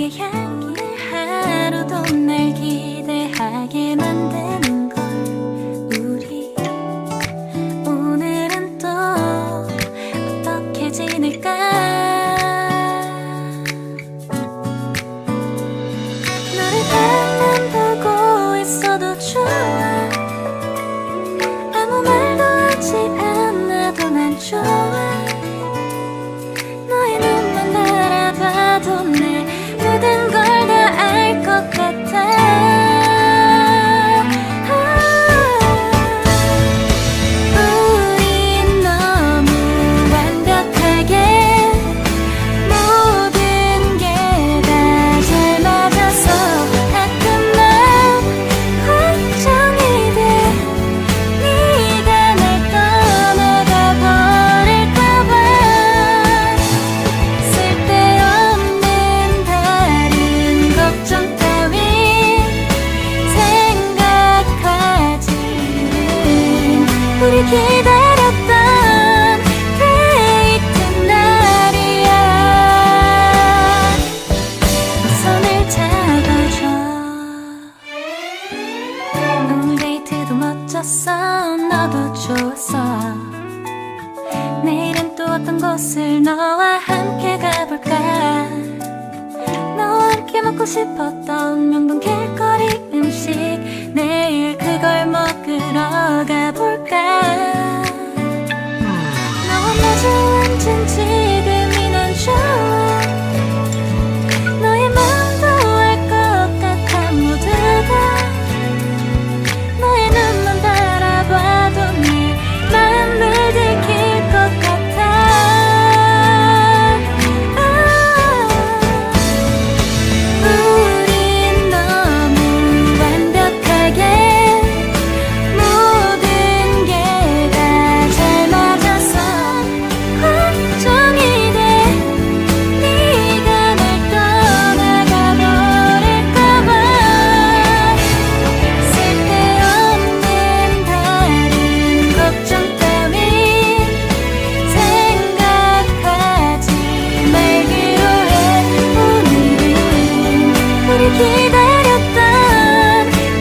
커피의 향기 하루도 날 기대하게 만드는 걸 우리 오늘은 또 어떻게 지낼까. 너를 바라만 보고 있어도 좋아. 아무 말도 하지 않아도 난 좋아. 너의 눈만 바라봐도 내 모든 걸 다 알 것 같아. 우린 너무 완벽하게 모든 게 다 잘 맞아서 가끔 난 걱정이 돼. 네가 날 떠나가 버릴까봐. 쓸데없는 다른 걱정 따윈 생각하지는. 우리 기다렸던 데이트 날이야. 손을 잡아줘. 오늘 데이트도 멋졌어. 너도 좋았어. 내일은 또 어떤 곳을 너와 함께 가볼까. 너와 함께 먹고 싶었던 명동 길거리 음식 내일 그걸 먹으러 가볼까. 너와 마주 앉은 지금이 난 좋아. 너의 마음도 알 것 같아. 모두 다 너의 눈만 바라봐도 내 마음을 들킬 것 같아. 우린 너무 완벽하게 모든 게 다 잘 맞아서 걱정이 돼. 네가 날 떠나가 버릴까봐. 쓸데없는 다른 걱정 따윈 생각하지 말기로 해. 오늘은 우리 기다렸던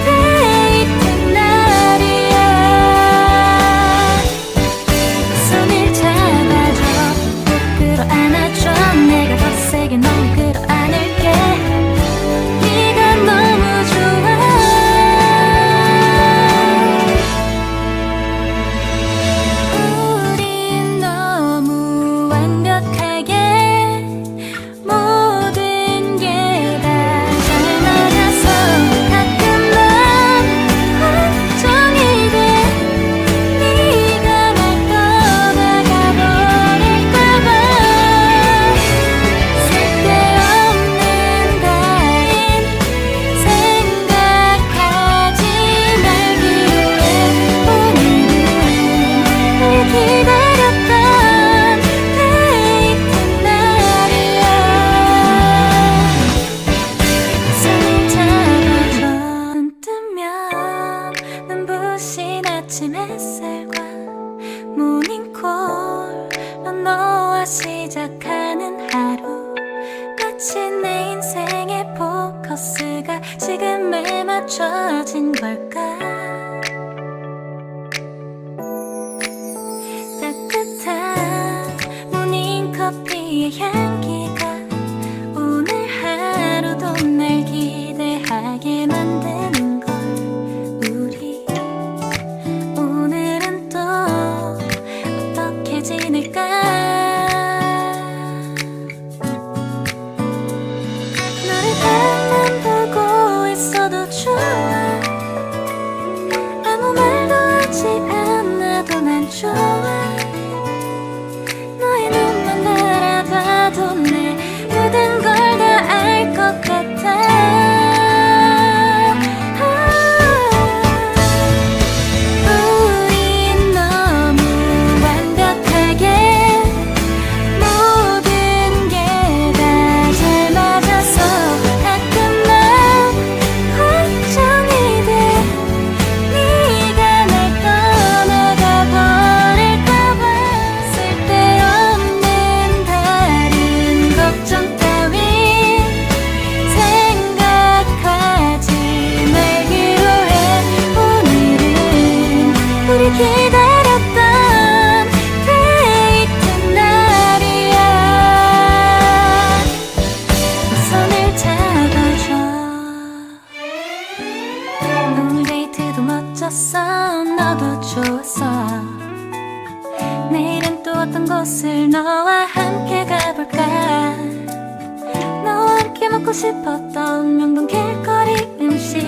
데이트 날이야. 손을 잡아줘. 꼭 끌어안아줘. 내가 더 세게 널 끌어안을게. 네가 너무 좋아. 우린 너무 완벽하게 모든 게 다 잘 맞아서 가끔 난 걱정이 돼. 네가 날 떠나가 버릴까봐. 쓸데없는 다른 생각하지 말기로 해. 오늘은 널 기다렸던 데이트 날이야. 손을 잡아줘. 눈 뜨면 눈부신 아침 햇살과 모닝콜로 너와 시작하는 하루. 마치 내 인생의 포커스가 지금에 맞춰진 걸까. 따뜻한 모닝커피의 향기가 오늘 하루도 날 기대하게 만드는 걸 우리 오늘은 또 어떻게 지낼까. 너를 바라만 보고 있어도 좋아. 싶었던 명동 길거리 음식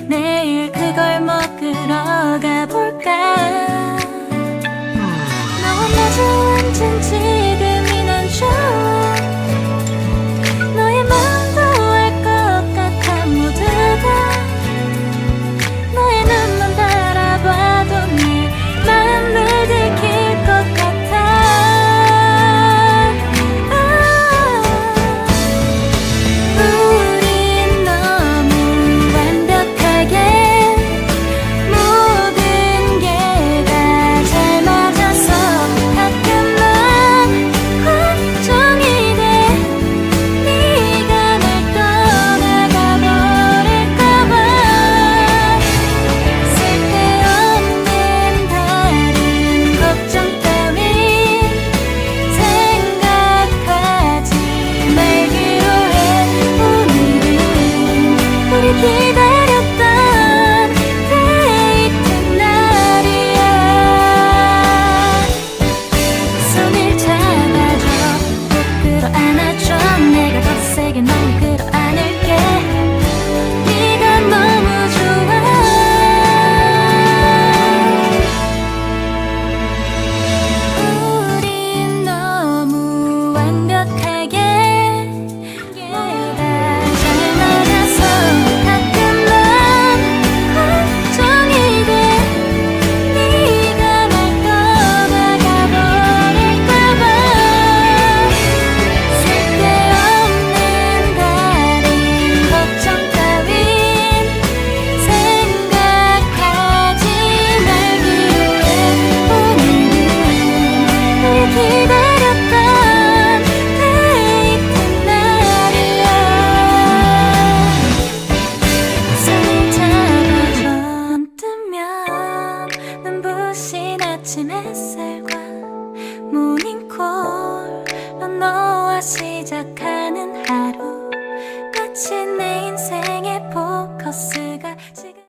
내일 그걸 먹으러 가볼까. 너와 마주 앉은 지금이 난 좋아. 너의 마음도 알 것 같아. 모두 다 너의 눈만 바라봐도 내 마음을 들킬 것 같아. 우린 너무 완벽하게 모든 게 다 잘 맞아서 가끔만 걱정이 돼. 네가 날 떠나가 버릴까봐. 쓸데없는 다른 걱정 따윈 생각하지 말기로 해. 오늘은 우리 기다렸던 데이트 날이야. 손을 잡아줘, 꼭 끌어안아줘. 내가 더 세게 널 끌어안을게. 네가 너무 좋아. 우린 너무 완벽하게 다 잘 맞아서 가끔만 걱정이 돼. 네가 날 떠나가 버릴까봐. 쓸데없는 다른 걱정 따윈 생각하지 말기로 해. 오늘은 우리 기다렸던 데이트 날이야. 손을 잡아줘. 눈 뜨면 눈부신 아침 햇살과 모닝콜로 너와 시작할